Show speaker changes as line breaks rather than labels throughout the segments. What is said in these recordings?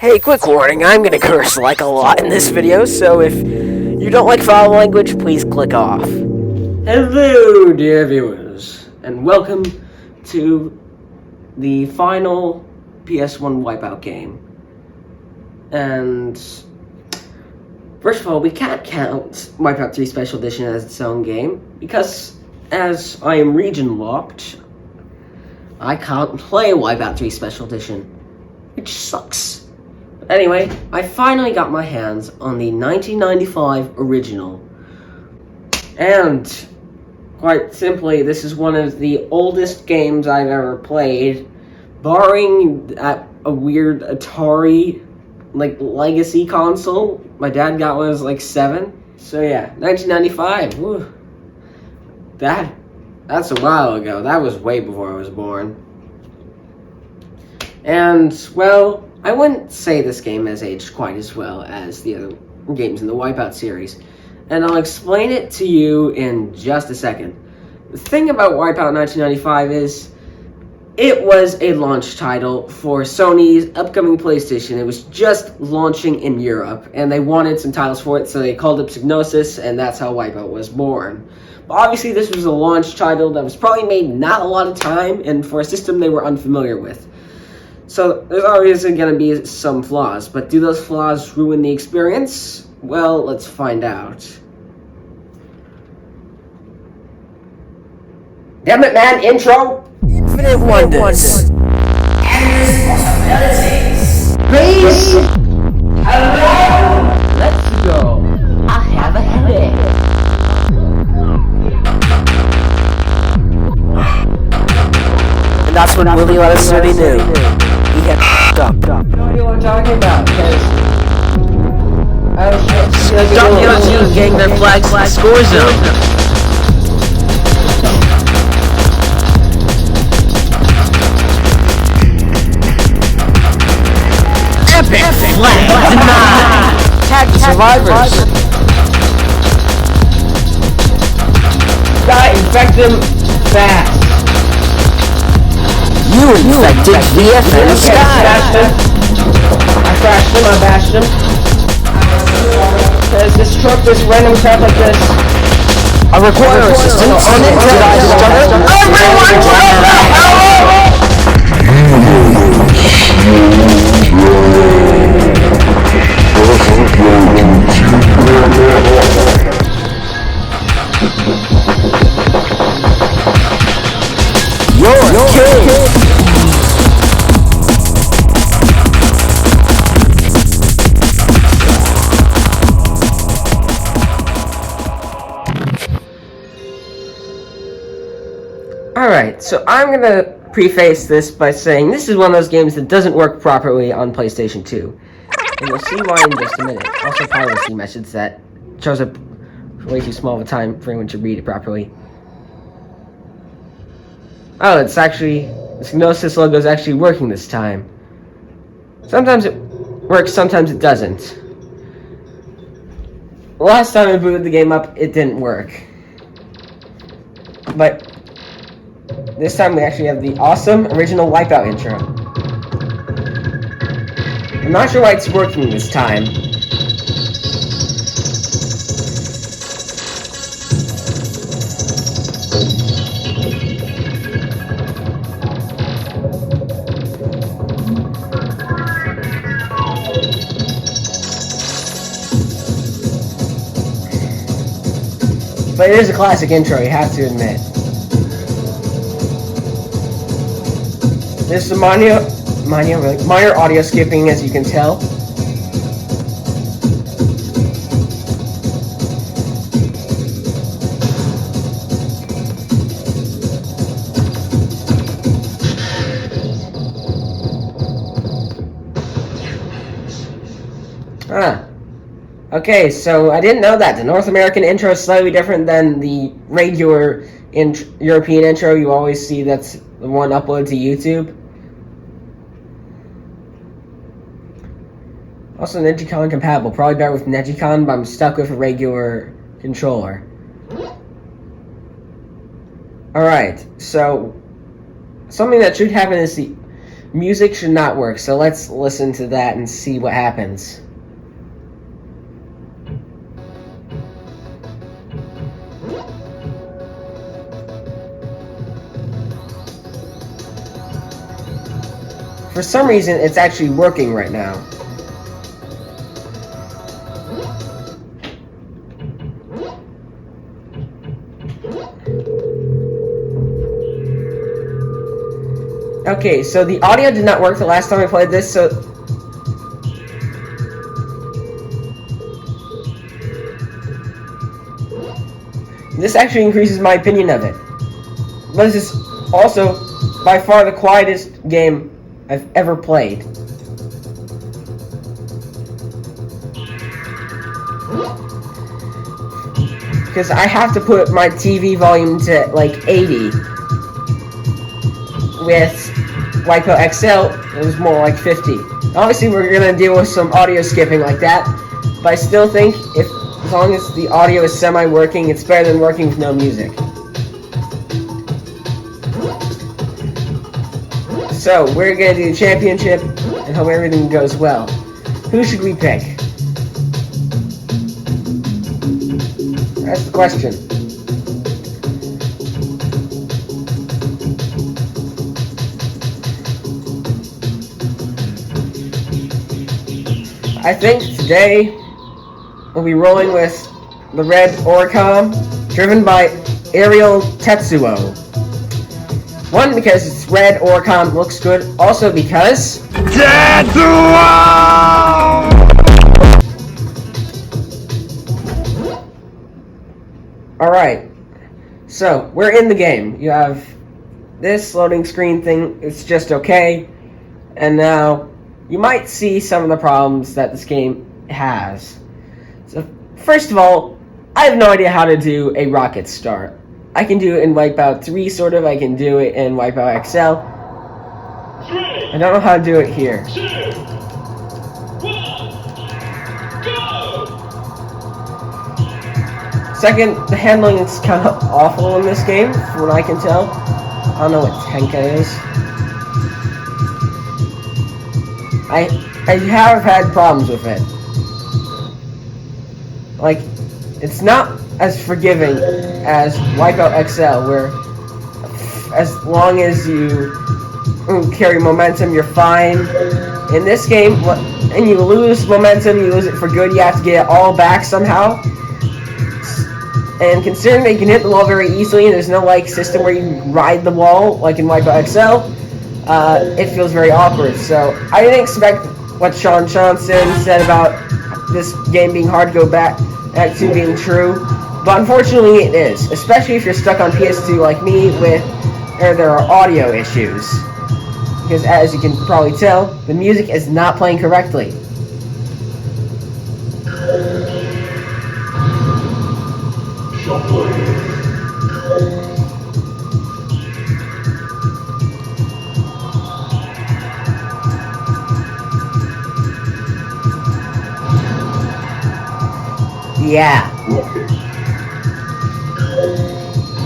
Hey, quick warning, I'm gonna curse like a lot in this video, so if you don't like foul language, please click off.
Hello, dear viewers, and welcome to the final PS1 WipEout game. And first of all, we can't count WipEout 3 Special Edition as its own game, because as I am region locked, I can't play WipEout 3 Special Edition, which sucks. Anyway, I finally got my hands on the 1995 original, and quite simply, this is one of the oldest games I've ever played, barring a weird Atari, legacy console. My dad got one when I was 7. So yeah, 1995, woo. That's a while ago. That was way before I was born. And, well, I wouldn't say this game has aged quite as well as the other games in the WipEout series, and I'll explain it to you in just a second. The thing about WipEout 1995 is, it was a launch title for Sony's upcoming PlayStation. It was just launching in Europe, and they wanted some titles for it, so they called up Psygnosis, and that's how WipEout was born. But obviously this was a launch title that was probably made not a lot of time, and for a system they were unfamiliar with. So there's obviously going to be some flaws, but do those flaws ruin the experience? Well, let's find out. Damn it, man! Intro!
Infinite Wonders.
Please! Hello! Let's go. I have a headache.
And that's when Willie let us already knew. He had f***ed up.
I have no idea what I'm talking about, because I was
Stop yelling, gang that flags the score zone. Epic flag denied.
Tag survivors.
gotta infect them fast.
You infected VFN
Okay,
Sky.
I crashed them, I bashed them. Because this truck, this random crap like this.
I require assistance. Unauthorized startup.
Everyone shut the hell up!
You're killed.
Alright, so I'm gonna preface this by saying this is one of those games that doesn't work properly on PlayStation 2. And you'll see why in just a minute. Also, privacy message that shows up for way too small of a time for anyone to read it properly. Oh, it's actually, the Psygnosis logo is actually working this time. Sometimes it works, sometimes it doesn't. Last time I booted the game up, it didn't work. But this time we actually have the awesome original WipEout intro. I'm not sure why it's working this time. But it is a classic intro, you have to admit. There's some minor audio skipping, as you can tell. Okay, so I didn't know that. The North American intro is slightly different than the regular European intro you always see. That's the one uploaded to YouTube. Also Negicon compatible. Probably better with Negicon, but I'm stuck with a regular controller. Alright, so something that should happen is the music should not work, so let's listen to that and see what happens. For some reason, it's actually working right now. Okay, so the audio did not work the last time I played this, so... This actually increases my opinion of it. But this is also by far the quietest game I've ever played. Because I have to put my TV volume to like 80. With WipEout XL, it was more like 50. Obviously, we're gonna deal with some audio skipping like that, but I still think as long as the audio is semi-working, it's better than working with no music. So, we're gonna do the championship and hope everything goes well. Who should we pick? That's the question. I think today we'll be rolling with the red Oricom, driven by Arial Tetsuo. One, because it's red Oricom, looks good. Also because... Tetsuo! Alright, so we're in the game. You have this loading screen thing, it's just okay. And now you might see some of the problems that this game has. So, first of all, I have no idea how to do a rocket start. I can do it in WipEout 3, sort of. I can do it in WipEout XL. I don't know how to do it here.
2, 1, go!
Second, the handling is kind of awful in this game, from what I can tell. I don't know what Tenka is. I have had problems with it. Like, it's not as forgiving as WipEout XL, where as long as you carry momentum, you're fine. In this game, and you lose momentum, you lose it for good, you have to get it all back somehow. And considering that you can hit the wall very easily, and there's no like system where you ride the wall like in WipEout XL, it feels very awkward. So I didn't expect what Sean Johnson said about this game being hard to go back to being true, but unfortunately it is, especially if you're stuck on PS2 like me, where there are audio issues. Because as you can probably tell, the music is not playing correctly. Yeah.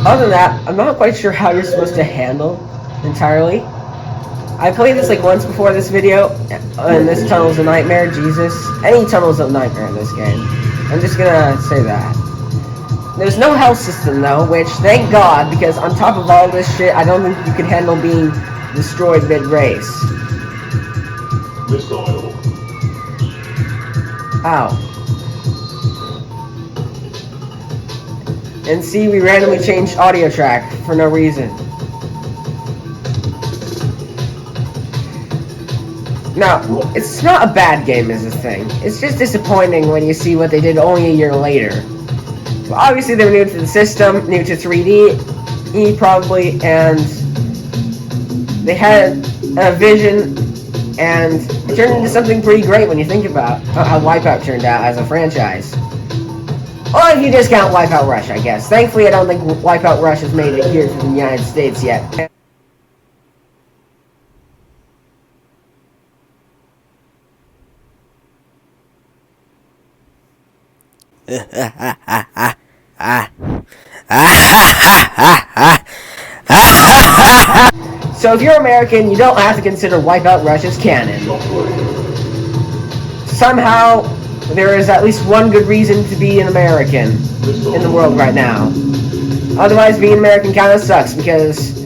Other than that, I'm not quite sure how you're supposed to handle entirely. I played this like once before this video, and this tunnel's a nightmare, Jesus. Any tunnel's a nightmare in this game. I'm just gonna say that. There's no health system though, which, thank God, because on top of all this shit, I don't think you can handle being destroyed mid-race.
Missile.
Ow. And see, we randomly changed audio track for no reason. Now, it's not a bad game as a thing. It's just disappointing when you see what they did only a year later. Well, obviously they were new to the system, new to 3D, probably, and they had a vision, and it turned into something pretty great when you think about how WipEout turned out as a franchise. Or if you discount WipEout Rush, I guess. Thankfully, I don't think WipEout Rush has made it here to the United States yet. So if you're American, you don't have to consider Wipeout Russia's canon. Somehow, there is at least one good reason to be an American in the world right now. Otherwise, being American kind of sucks because,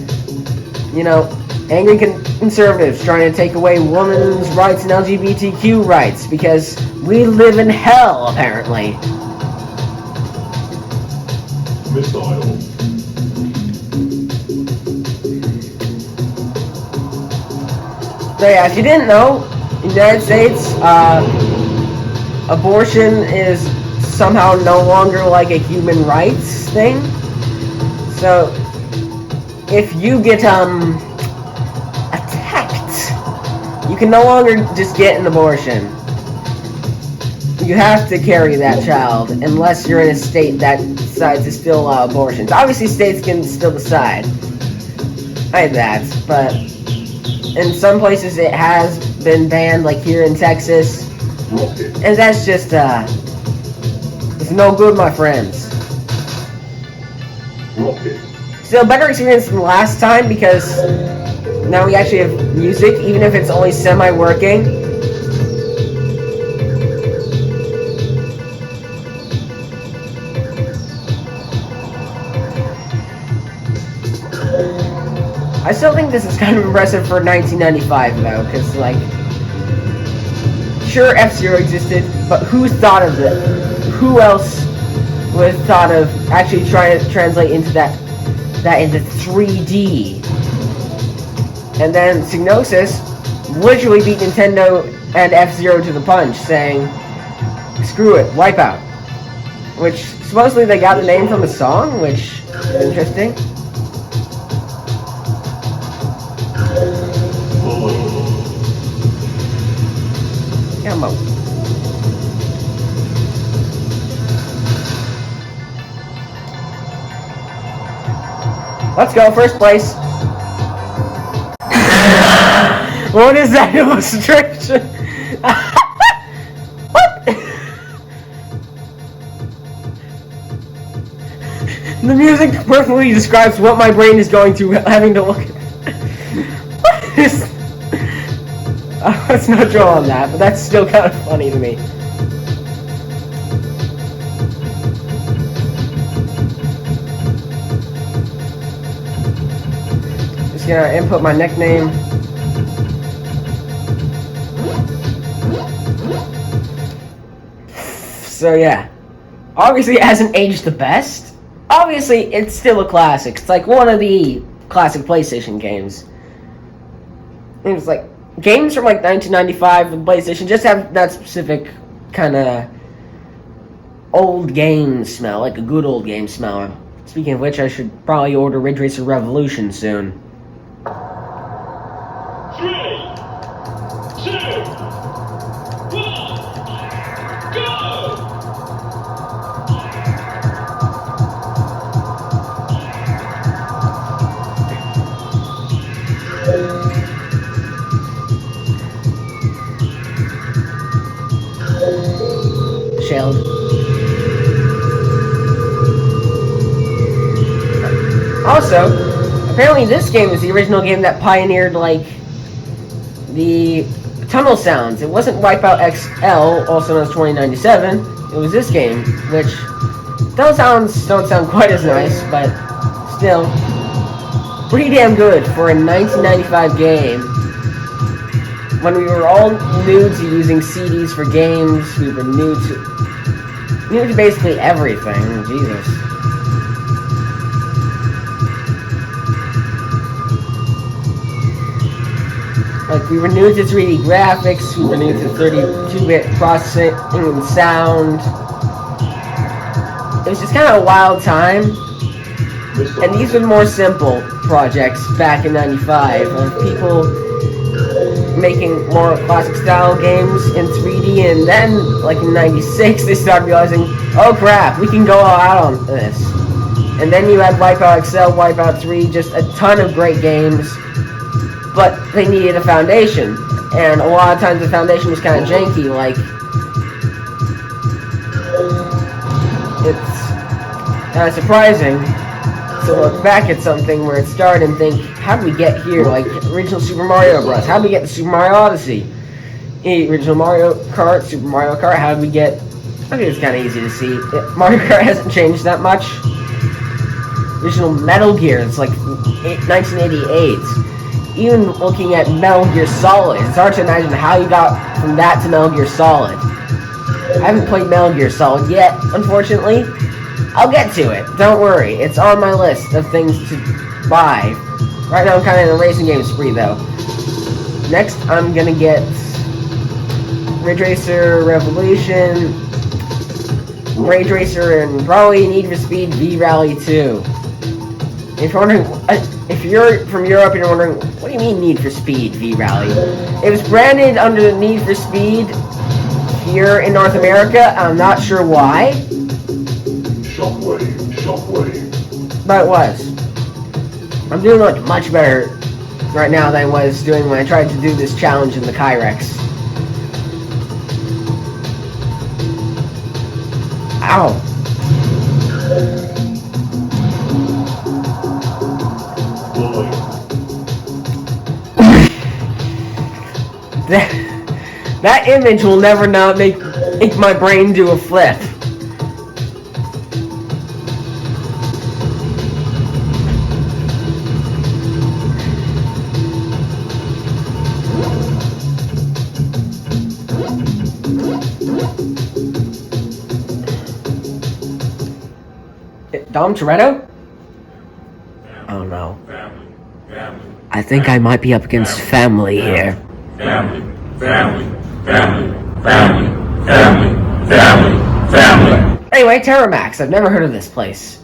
you know, angry conservatives trying to take away women's rights and LGBTQ rights because we live in hell, apparently.
Missile.
So yeah, if you didn't know, in the United States, abortion is somehow no longer like a human rights thing. So if you get attacked, you can no longer just get an abortion. You have to carry that child unless you're in a state that decides to still allow abortions. Obviously, states can still decide. I had that, but in some places it has been banned, like here in Texas, and that's just it's no good, my friends. Still a better experience than last time because now we actually have music, even if it's only semi-working. I still think this is kind of impressive for 1995, though, because, like, sure, F-Zero existed, but who thought of it? Who else would have thought of actually trying to translate into that into 3D? And then Psygnosis literally beat Nintendo and F-Zero to the punch, saying, screw it, Wipeout. Which, supposedly they got the name from a song, which is interesting. Ammo. Let's go, first place. What is that illustration? What? The music perfectly describes what my brain is going through having to look at. What is... let's not draw on that, but that's still kind of funny to me. Just gonna input my nickname. So yeah, obviously it hasn't aged the best. Obviously it's still a classic. It's like one of the classic PlayStation games. It was like games from like 1995 and PlayStation just have that specific kind of old game smell, like a good old game smell. Speaking of which, I should probably order Ridge Racer Revolution soon.
3, 2, 1, go!
Shelled. Also, apparently this game is the original game that pioneered, like, the tunnel sounds. It wasn't Wipeout XL, also known as 2097. It was this game, which those sounds don't sound quite as nice, but still pretty damn good for a 1995 game. When we were all new to using CDs for games, we were new to basically everything. Jesus. Like, we were new to 3D graphics, we were new to 32-bit processing and sound. It was just kind of a wild time. And these were more simple projects back in 95 of people making more classic style games in 3D, and then, like in 96, they started realizing, oh crap, we can go all out on this. And then you had WipEout XL, WipEout 3, just a ton of great games, but they needed a foundation, and a lot of times the foundation was kind of janky, like, it's kind of surprising to look back at something where it started and think, how did we get here? Like original Super Mario Bros. How did we get to Super Mario Odyssey? Original Mario Kart, Super Mario Kart. How did we get? I think it's kind of easy to see. Mario Kart hasn't changed that much. Original Metal Gear, it's like 1988. Even looking at Metal Gear Solid, it's hard to imagine how you got from that to Metal Gear Solid. I haven't played Metal Gear Solid yet, unfortunately. I'll get to it, don't worry. It's on my list of things to buy. Right now I'm kind of in a racing game spree, though. Next, I'm gonna get Ridge Racer Revolution, Rage Racer, and probably Need for Speed V-Rally 2. If you're wondering, if you're from Europe and you're wondering, what do you mean Need for Speed V-Rally? It was branded under the Need for Speed here in North America. I'm not sure why.
Shockwave.
But it was. I'm doing like much better right now than I was doing when I tried to do this challenge in the Kyrex. Ow. That image will never not make my brain do a flip. Dom Toretto? Oh no. I think I might be up against family here.
Family.
Anyway, Terramax. I've never heard of this place.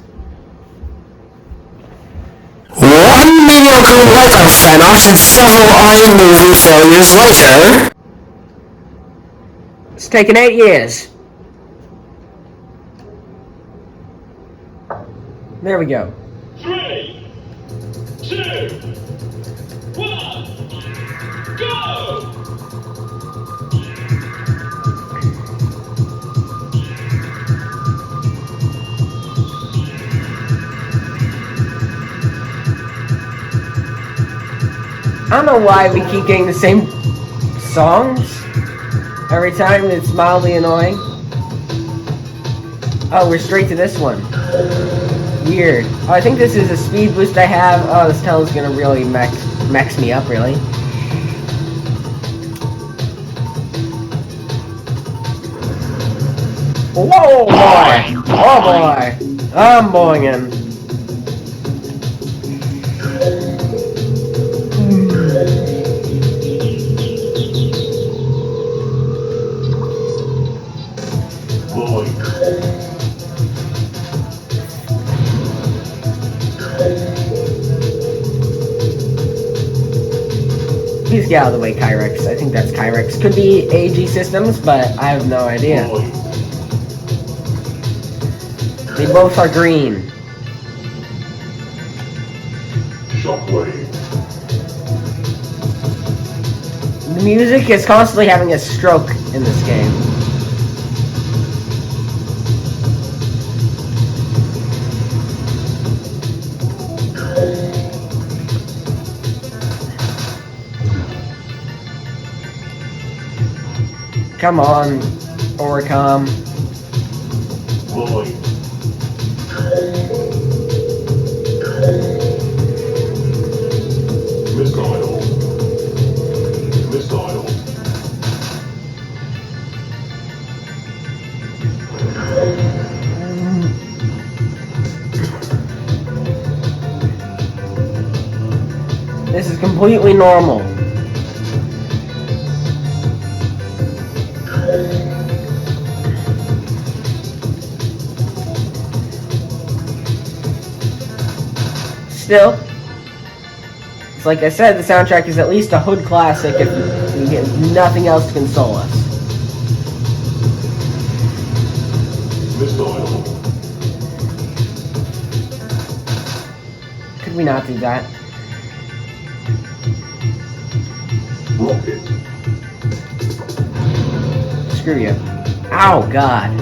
One mediocre Wipeout fan-off and several iMovie failures later.
It's taken 8 years. There we go.
3, 2, 1, go!
I don't know why we keep getting the same songs every time. It's mildly annoying. Oh, we're straight to this one. Weird. Oh, I think this is a speed boost I have. Oh, this tunnel's gonna really max me up, really. Whoa, boy! Oh, boy! I'm boinging. Please get out of the way, Kyrex. I think that's Kyrex. Could be AG Systems, but I have no idea. They both are green.
Shockwave.
The music is constantly having a stroke in this game. Come on, Oricom.
BOING. Missile.
This is completely normal. Still, it's like I said, the soundtrack is at least a hood classic if we get nothing else to console us.
Missile.
Could we not do that?
Rocket.
Screw you. Ow, God.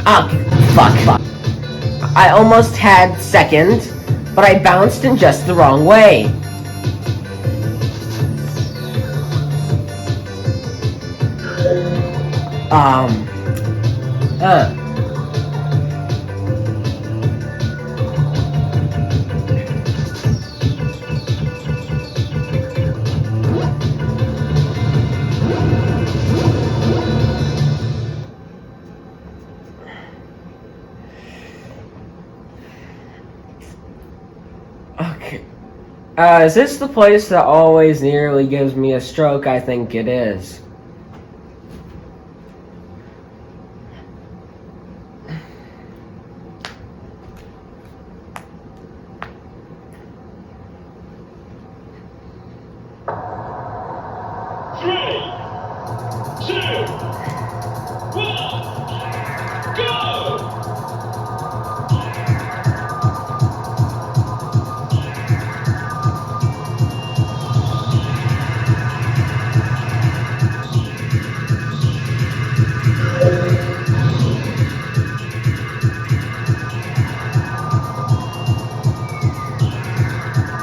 Ah, fuck. I almost had second, but I bounced in just the wrong way. Okay. Is this the place that always nearly gives me a stroke? I think it is.
Three, two, one, go!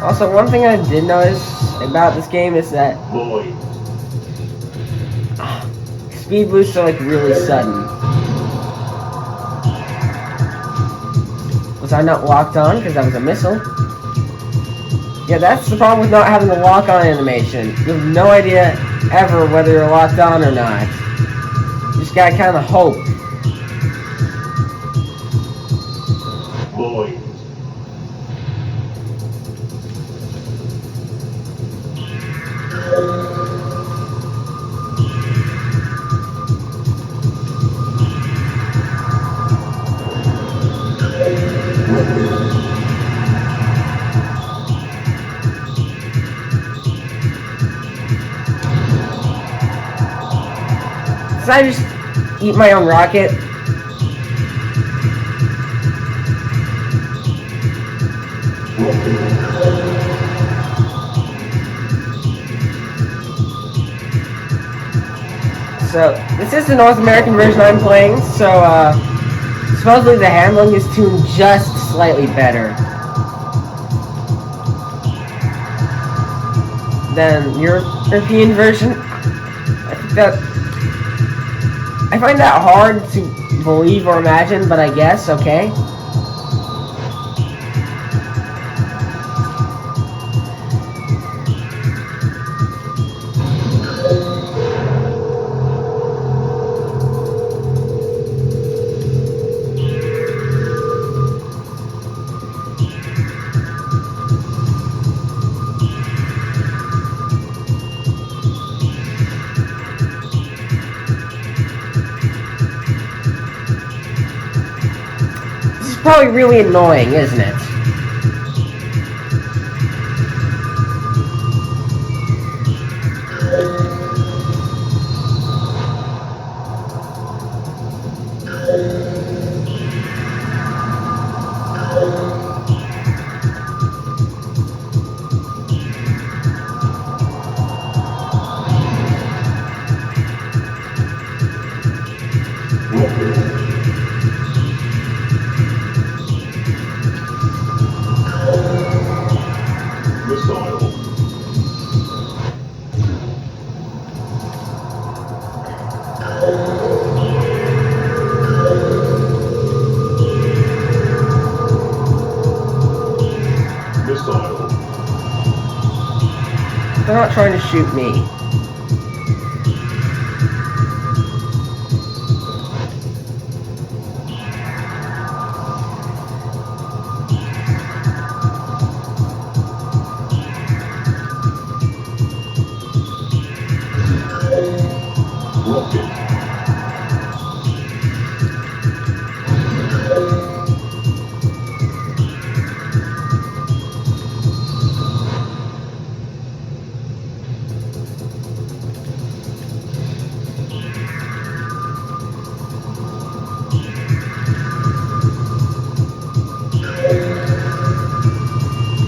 Also, one thing I did notice about this game is that
BOING.
speed boosts are like really sudden. Was I not locked on because that was a missile? Yeah, that's the problem with not having the lock-on animation. You have no idea ever whether you're locked on or not. You just gotta kind of hope.
BOING.
Did I just eat my own rocket? So, this is the North American version I'm playing, so, supposedly the handling is tuned just slightly better than European version. I find that hard to believe or imagine, but I guess, okay. Probably really annoying, isn't it?
Missile. Missile.
They're not trying to shoot me.
Rocket.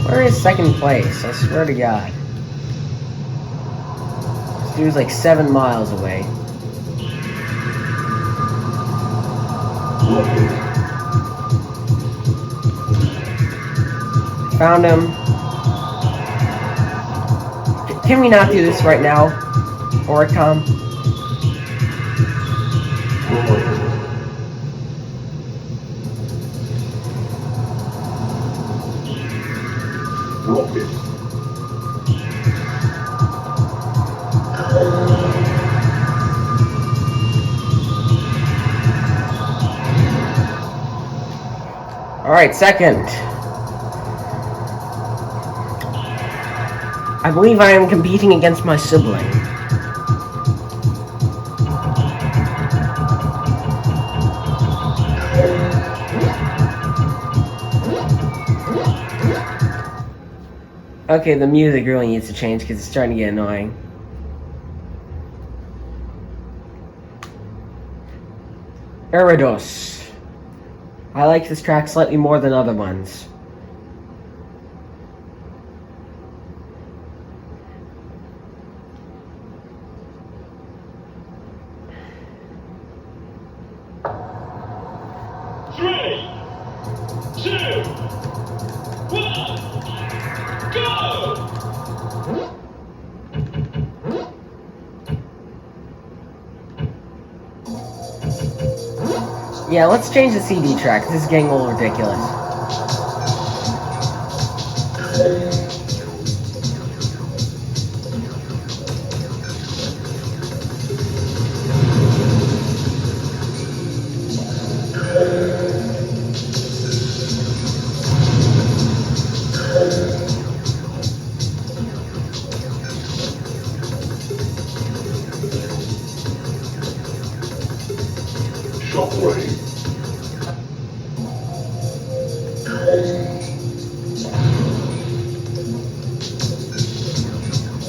Where is second place? I swear to God. This dude's like 7 miles away.
Rocket.
Found him. Can we not do this right now? Oricom?
Rocket.
Alright, second. I believe I am competing against my sibling. Okay, the music really needs to change because it's starting to get annoying. Eridos. I like this track slightly more than other ones.
Three, two, one, go!
Yeah, let's change the CD track. This is getting a little ridiculous.
Shockwave.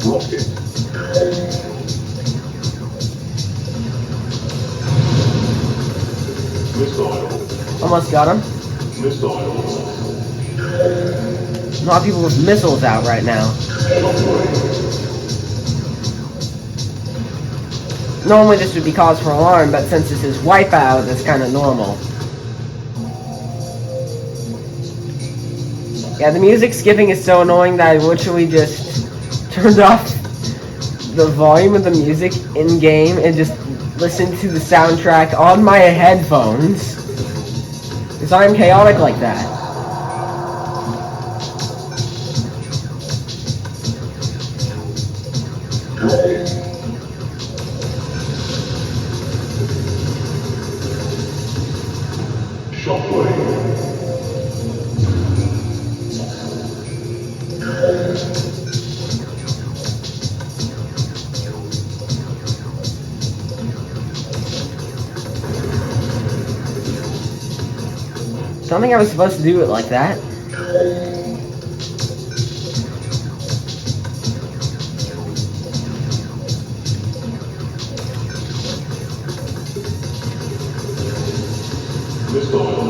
Rocket. Missile.
Almost got him.
Missile.
A lot of people with missiles out right now.
Shockwave.
Normally this would be cause for alarm, but since this is WipEout, it's kind of normal. Yeah, the music skipping is so annoying that I literally just turned off the volume of the music in-game and just listened to the soundtrack on my headphones. Because I'm chaotic like that.
Shockwave.
Don't think I was supposed to do it like that.
Missile.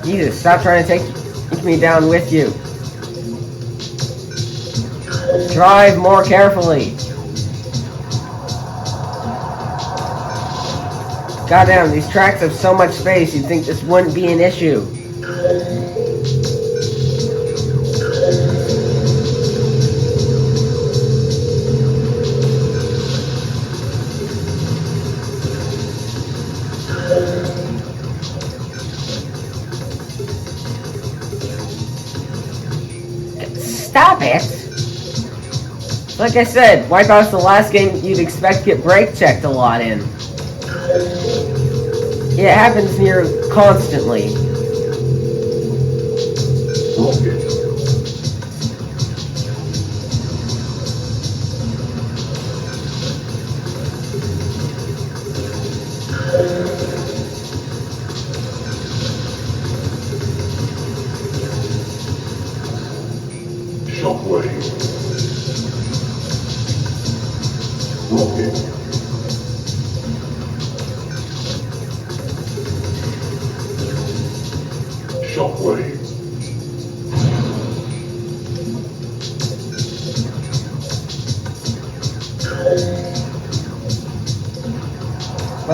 Jesus, stop trying to take me down with you. Drive more carefully. Goddamn, these tracks have so much space, you'd think this wouldn't be an issue. Stop it! Like I said, WipEout's the last game you'd expect to get brake checked a lot in. Yeah, it happens near constantly.
Rocket.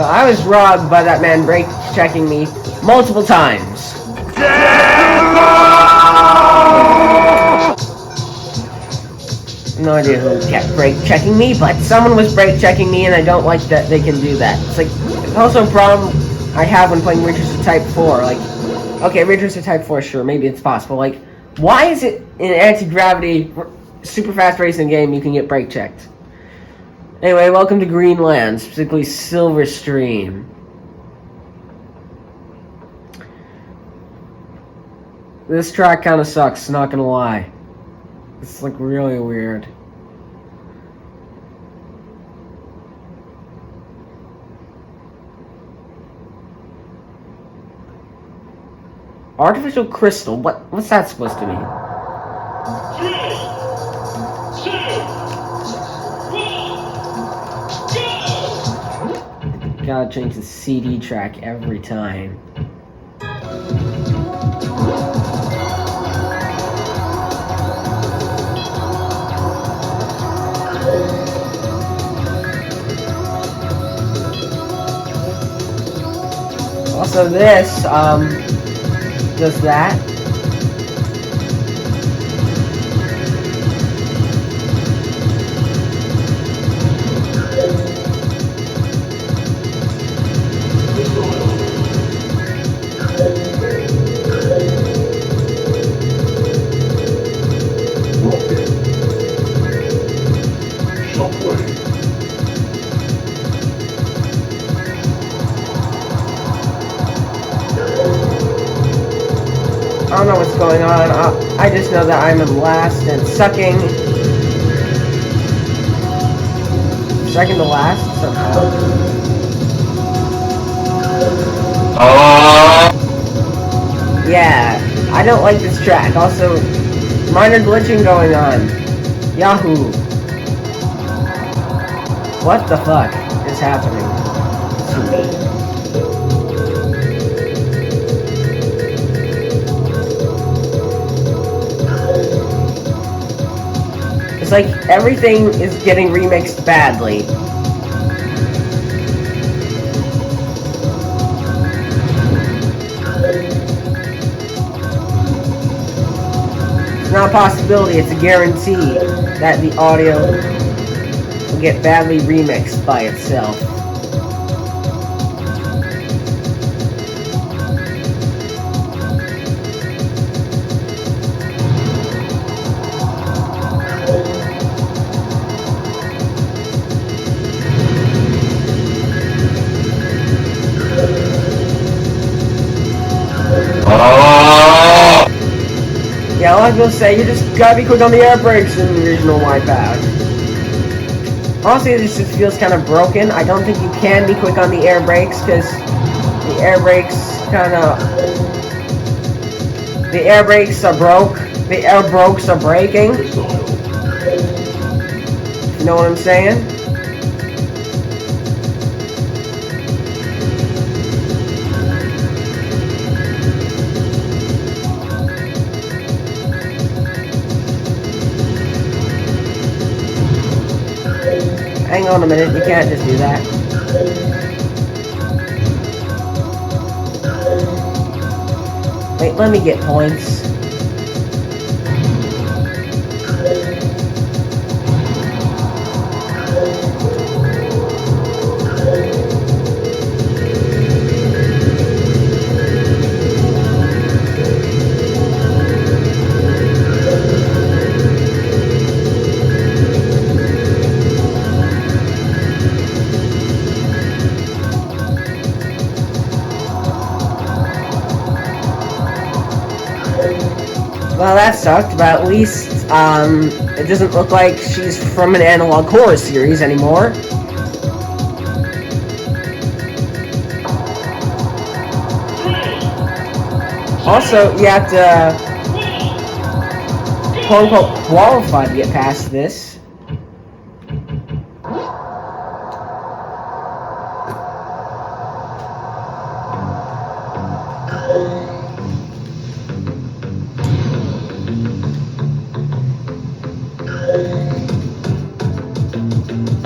I was robbed by that man brake checking me multiple times. No idea who kept brake checking me, but someone was brake checking me, and I don't like that they can do that. It's like, it's also a problem I have when playing Ridge Racer Type 4. Like, okay, Ridge Racer Type 4, sure, maybe it's possible. Like, why is it in an anti-gravity, super fast racing game you can get brake checked? Anyway, welcome to Greenland, specifically Silver Stream. This track kind of sucks, not gonna lie. It's like really weird. Artificial crystal? What's that supposed to mean?
3, 2, 1, go!
Gotta change the CD track every time. Also this, does that.
Rocket. Shockwave.
I don't know what's going on. I just know that I'm in last and sucking. Second to last somehow. Yeah, I don't like this track. Also, minor glitching going on. Yahoo! What the fuck is happening to me? It's like everything is getting remixed badly. It's not a possibility, it's a guarantee that the audio will get badly remixed by itself. Yeah, all I was gonna say, you just gotta be quick on the air brakes in the original Wipeout. Honestly, this just feels kind of broken. I don't think you can be quick on the air brakes, because the air brakes are broke. The air brakes are breaking. You know what I'm saying? Hang on a minute, you can't just do that. Wait, let me get points. Well, that sucked, but at least, it doesn't look like she's from an analog horror series anymore. Also, you have to, quote-unquote, qualify to get past this.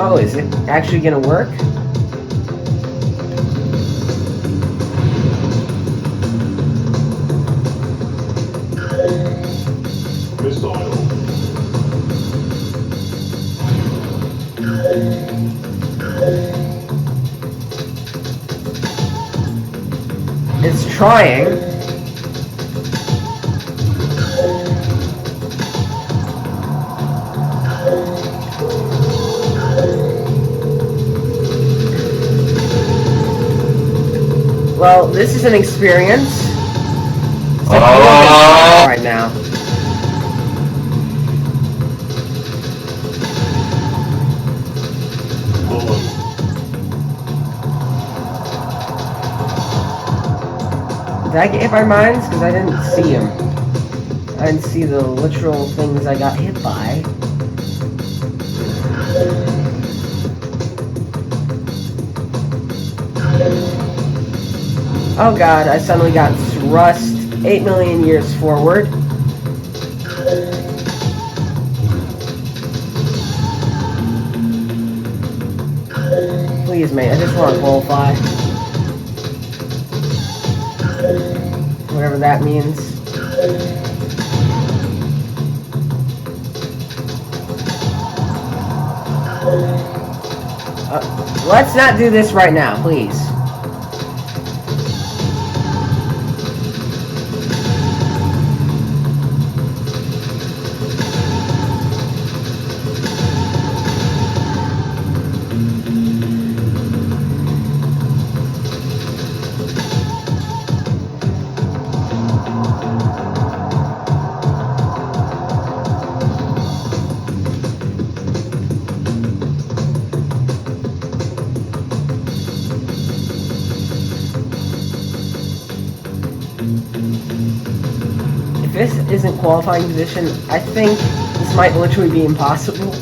Oh, is it actually gonna work? It's trying. Well, this is an experience. It's like right now. Did I get hit by mines? Because I didn't see him. I didn't see the literal things I got hit by. Oh god, I suddenly got thrust 8 million years forward. Please, mate, I just want to qualify. Whatever that means. Let's not do this right now, please. If this isn't qualifying position, I think this might literally be impossible.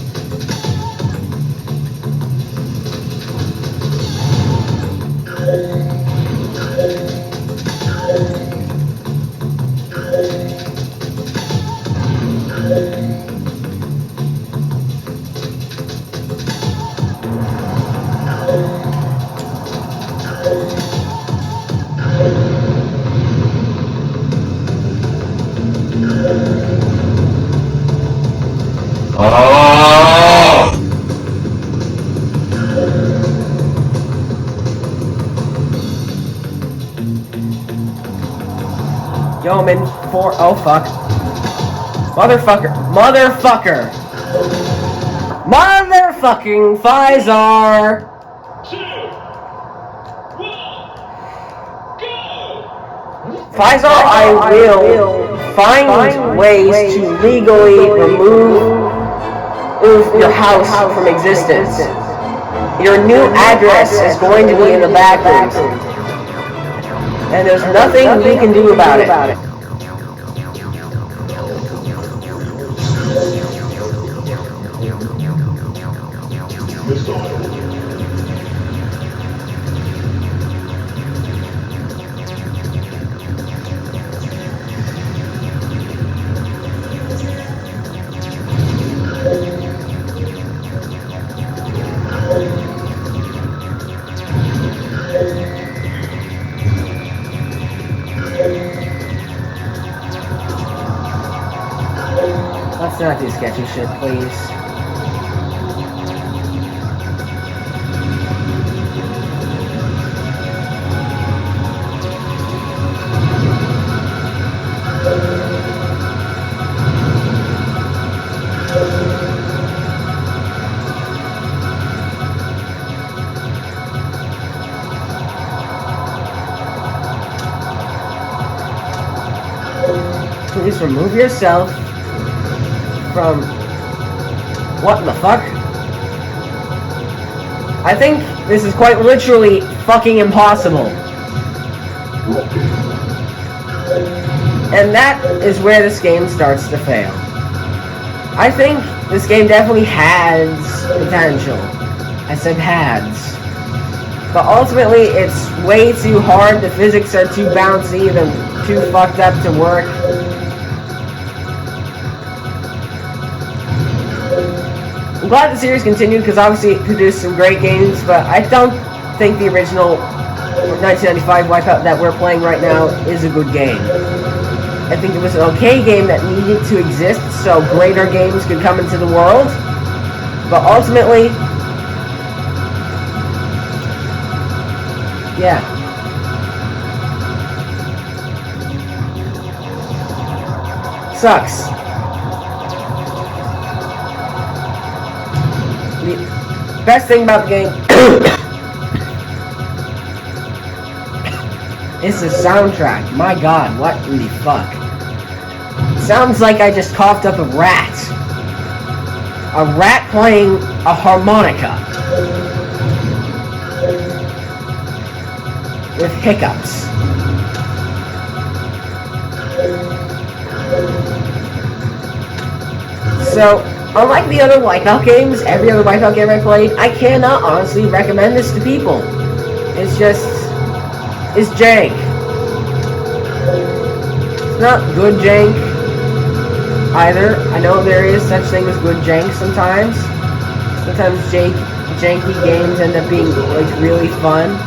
Yo, I'm in 4. Oh, fuck. Motherfucker. Motherfucker. Motherfucking FEISAR. FEISAR, I will find ways to legally remove your house from existence. Your new address is going to be in the backrooms. And there's nothing we can do about it. Let's not do sketchy shit, please. Please remove yourself from... What the fuck? I think this is quite literally fucking impossible. And that is where this game starts to fail. I think this game definitely has potential. I said has. But ultimately, it's way too hard, the physics are too bouncy, and too fucked up to work. I'm glad the series continued because obviously it produced some great games, but I don't think the original 1995 WipEout that we're playing right now is a good game. I think it was an okay game that needed to exist so greater games could come into the world, but ultimately, yeah. Sucks. The best thing about the game is the soundtrack. My god, what in the fuck? Sounds like I just coughed up a rat. A rat playing a harmonica. With hiccups. So, unlike the other WipEout games, every other WipEout game I played, I cannot honestly recommend this to people. It's just... it's jank. It's not good jank either. I know there is such thing as good jank sometimes. Sometimes janky games end up being like really fun.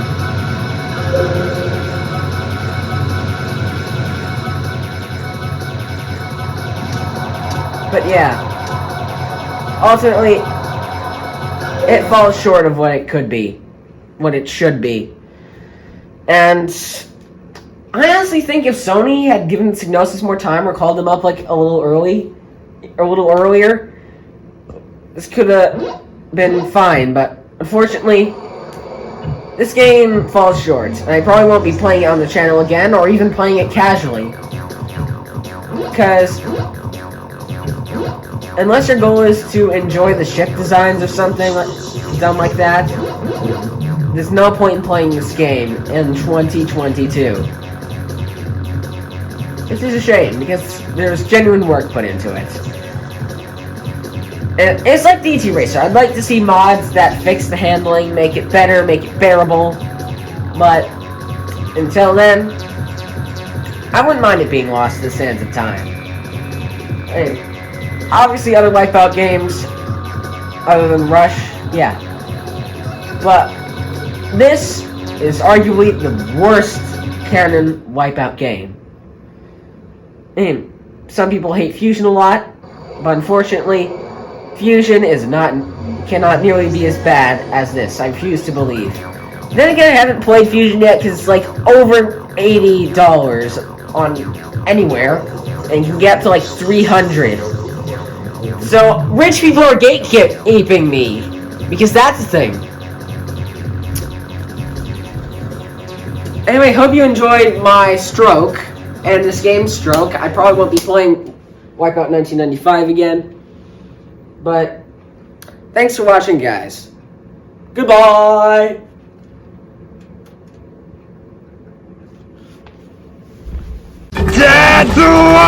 But yeah, ultimately, it falls short of what it could be, what it should be. And I honestly think if Sony had given Psygnosis more time or called them up like a little earlier, this could have been fine. But unfortunately, this game falls short, and I probably won't be playing it on the channel again, or even playing it casually, because unless your goal is to enjoy the ship designs or something dumb like that, there's no point in playing this game in 2022. Which is a shame, because there's genuine work put into it. And it's like DT Racer. I'd like to see mods that fix the handling, make it better, make it bearable. But until then, I wouldn't mind it being lost to the sands of time. And obviously other WipEout games, other than Rush, yeah. But this is arguably the worst canon WipEout game. And some people hate Fusion a lot, but unfortunately, Fusion cannot nearly be as bad as this. I refuse to believe. Then again, I haven't played Fusion yet because it's like over $80 on anywhere, and you can get up to like 300. So rich people are gatekeeping me, because that's the thing. Anyway, hope you enjoyed my stroke. And this game's stroke. I probably won't be playing WipEout 1995 again. But thanks for watching, guys. Goodbye!
Tetsuo!